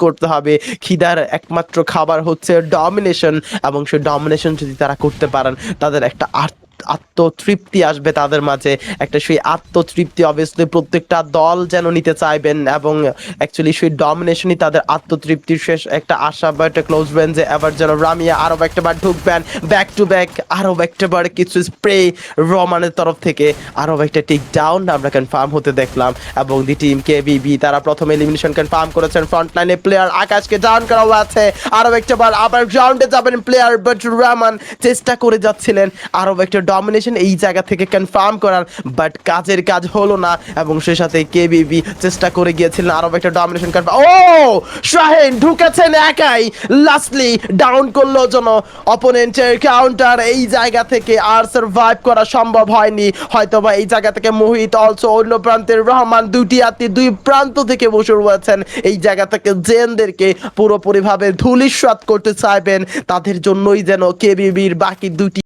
করতে হবে। খিদার একমাত্র খাবার হচ্ছে ডমিনেশন, এবং সেই ডমিনেশন যদি তারা করতে পারেন তাদের একটা আত্মতৃপ্তি আসবে তাদের মাঝে, একটা সেই আত্মতৃপ্তি অবভিয়াসলি প্রত্যেকটা দল যেন নিতে চাইবেন, এবং অ্যাকচুয়ালি সেই ডমিনেশনই তাদের আত্মতৃপ্তির শেষ একটা আশা বা একটা ক্লোজ রেঞ্জে। এবার যেন রামিয়া আরও একটাবার ঢুকবেন ব্যাক টু ব্যাক, আরও একটাবার কিছু স্প্রে রমানের তরফ থেকে, আরও একটা টেক ডাউন আমরা কনফার্ম হতে দেখলাম। এবং দি টিম কেবিবি তারা প্রথমে এলিমিনেশন কনফার্ম করেছেন, ফ্রন্ট লাইনে প্লেয়ার আকাশকে ডাউন করা আছে, আরও একটাবার আবার গ্রাউন্ডে যাবেন প্লেয়ার, বাট রহমান চেষ্টা করে যাচ্ছিলেন আরও একটা ডমিনেশন এই জায়গা থেকে কনফার্ম করার, বাট কাজের কাজ হলো না, এবং সে সাথে কেবিবি চেষ্টা করে গিয়েছিলেন আরও একটা ডমিনেশন কনফার্ম। ও শাহিন ঢুকেছেন একাই, লাস্টলি ডাউন করলো যেন অপোনেন্টের কাউন্টার। এই জায়গা থেকে আর সার্ভাইভ করা সম্ভব হয়নি, হয়তোবা এই জায়গা থেকে মোহিত অলসো অন্য প্রান্তের রহমান দুটি হাতি দুই প্রান্ত থেকে বসে রয়েছেন, এই জায়গা থেকে জেনদেরকে পুরোপুরিভাবে ধূলিসাৎ করতে চাইবেন, তাদের জন্যই যেন কেবিবির বাকি দুটি